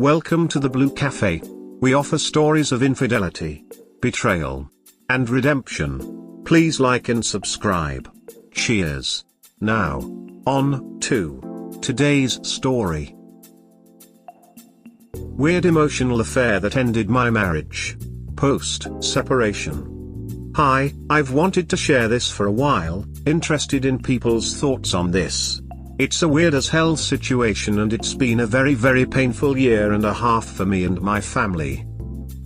Welcome to the Blue Cafe. We offer stories of infidelity, betrayal, and redemption. Please like and subscribe. Cheers. Now, on to today's story. Weird emotional affair that ended my marriage. Post-separation. Hi, I've wanted to share this for a while, interested in people's thoughts on this. It's a weird as hell situation and it's been a very painful year and a half for me and my family.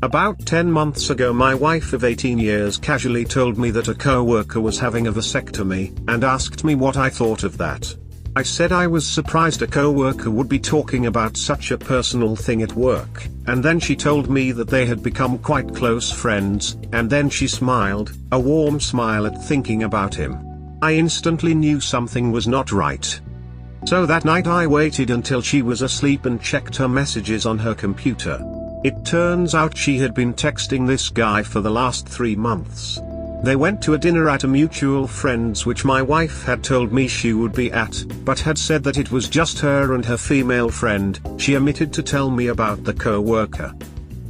About 10 months ago my wife of 18 years casually told me that a coworker was having a vasectomy, and asked me what I thought of that. I said I was surprised a coworker would be talking about such a personal thing at work, and then she told me that they had become quite close friends, and then she smiled, a warm smile at thinking about him. I instantly knew something was not right. So that night I waited until she was asleep and checked her messages on her computer. It turns out she had been texting this guy for the last 3 months. They went to a dinner at a mutual friend's which my wife had told me she would be at, but had said that it was just her and her female friend. She omitted to tell me about the co-worker.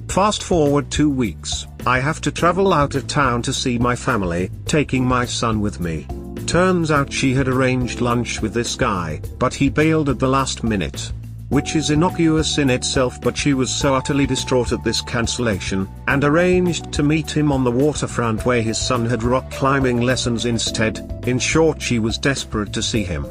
Fast forward 2 weeks, I have to travel out of town to see my family, taking my son with me. Turns out she had arranged lunch with this guy, but he bailed at the last minute. Which is innocuous in itself, but she was so utterly distraught at this cancellation, and arranged to meet him on the waterfront where his son had rock climbing lessons instead. In short, she was desperate to see him.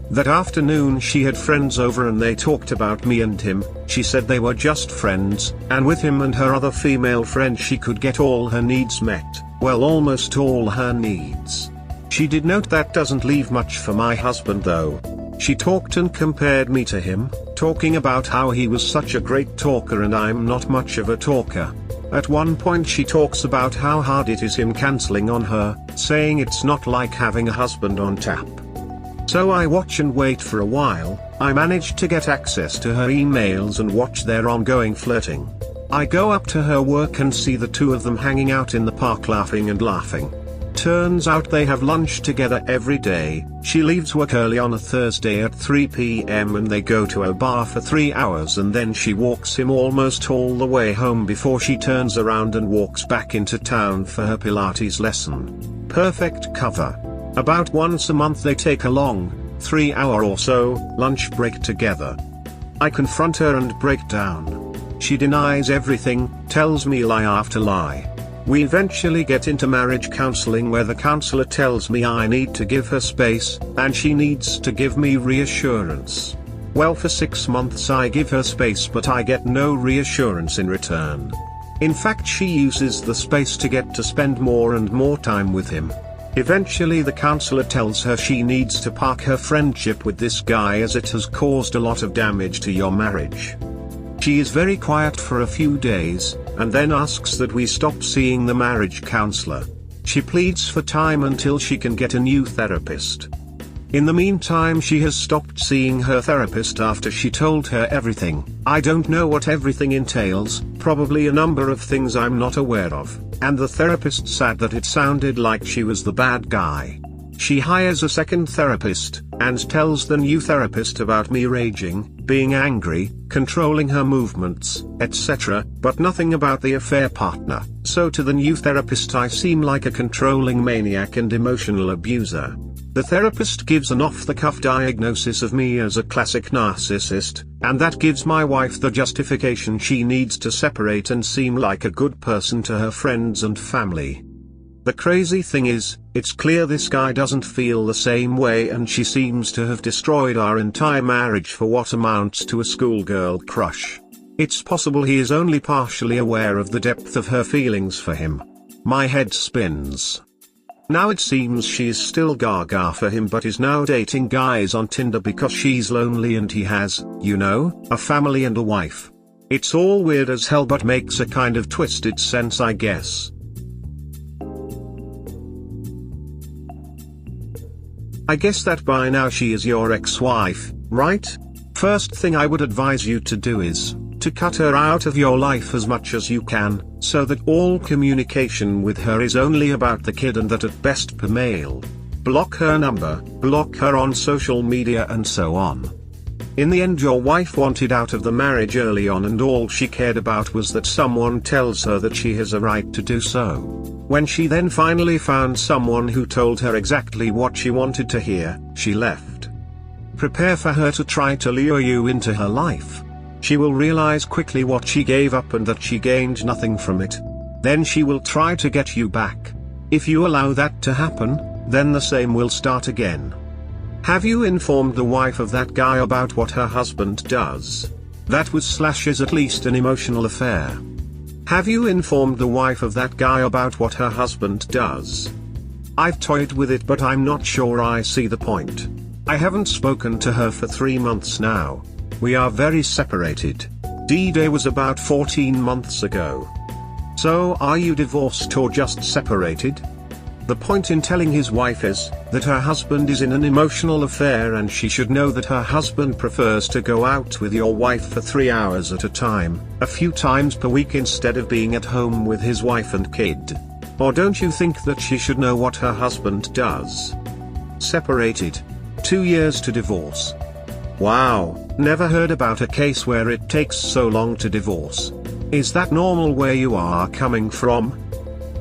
That afternoon she had friends over and they talked about me and him. She said they were just friends, and with him and her other female friend she could get all her needs met, well, almost all her needs. She did note that doesn't leave much for my husband though. She talked and compared me to him, talking about how he was such a great talker and I'm not much of a talker. At one point she talks about how hard it is him cancelling on her, saying it's not like having a husband on tap. So I watch and wait for a while. I manage to get access to her emails and watch their ongoing flirting. I go up to her work and see the two of them hanging out in the park laughing and laughing. Turns out they have lunch together every day. She leaves work early on a Thursday at 3 p.m. and they go to a bar for 3 hours, and then she walks him almost all the way home before she turns around and walks back into town for her Pilates lesson. Perfect cover. About once a month they take a long, 3-hour or so, lunch break together. I confront her and break down. She denies everything, tells me lie after lie. We eventually get into marriage counseling where the counselor tells me I need to give her space, and she needs to give me reassurance. Well, for 6 months I give her space but I get no reassurance in return. In fact, she uses the space to get to spend more and more time with him. Eventually the counselor tells her she needs to park her friendship with this guy as it has caused a lot of damage to your marriage. She is very quiet for a few days, and then asks that we stop seeing the marriage counselor. She pleads for time until she can get a new therapist. In the meantime she has stopped seeing her therapist after she told her everything. I don't know what everything entails, probably a number of things I'm not aware of, and the therapist said that it sounded like she was the bad guy. She hires a second therapist, and tells the new therapist about me raging, being angry, controlling her movements, etc., but nothing about the affair partner. So to the new therapist I seem like a controlling maniac and emotional abuser. The therapist gives an off-the-cuff diagnosis of me as a classic narcissist, and that gives my wife the justification she needs to separate and seem like a good person to her friends and family. The crazy thing is, it's clear this guy doesn't feel the same way, and she seems to have destroyed our entire marriage for what amounts to a schoolgirl crush. It's possible he is only partially aware of the depth of her feelings for him. My head spins. Now it seems she's still gaga for him but is now dating guys on Tinder because she's lonely and he has, you know, a family and a wife. It's all weird as hell but makes a kind of twisted sense, I guess. I guess that by now she is your ex-wife, right? First thing I would advise you to do is to cut her out of your life as much as you can, so that all communication with her is only about the kid and that at best per mail. Block her number, block her on social media and so on. In the end your wife wanted out of the marriage early on and all she cared about was that someone tells her that she has a right to do so. When she then finally found someone who told her exactly what she wanted to hear, she left. Prepare for her to try to lure you into her life. She will realize quickly what she gave up and that she gained nothing from it. Then she will try to get you back. If you allow that to happen, then the same will start again. Have you informed the wife of that guy about what her husband does? That was/is at least an emotional affair. Have you informed the wife of that guy about what her husband does? I've toyed with it but I'm not sure I see the point. I haven't spoken to her for 3 months now. We are very separated. D-Day was about 14 months ago. So are you divorced or just separated? The point in telling his wife is that her husband is in an emotional affair and she should know that her husband prefers to go out with your wife for 3 hours at a time, a few times per week instead of being at home with his wife and kid. Or don't you think that she should know what her husband does? Separated. 2 years to divorce. Wow, never heard about a case where it takes so long to divorce. Is that normal where you are coming from?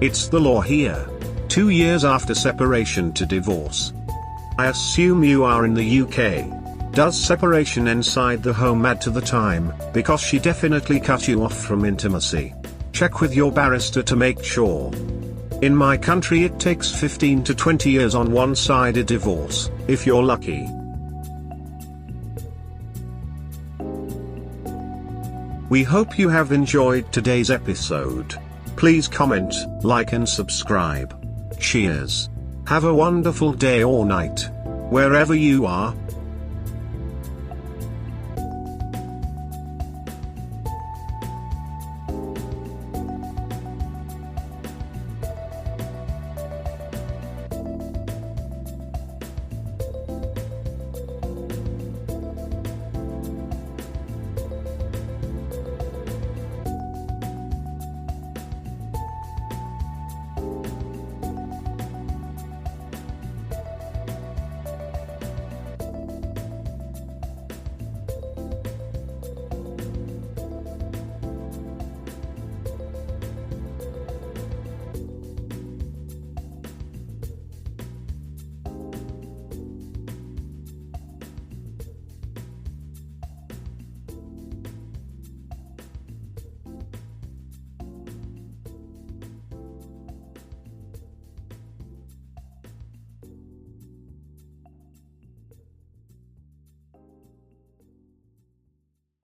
It's the law here. 2 years after separation to divorce. I assume you are in the UK. Does separation inside the home add to the time, because she definitely cut you off from intimacy? Check with your barrister to make sure. In my country it takes 15 to 20 years on one-sided divorce, if you're lucky. We hope you have enjoyed today's episode. Please comment, like and subscribe. Cheers. Have a wonderful day or night, wherever you are.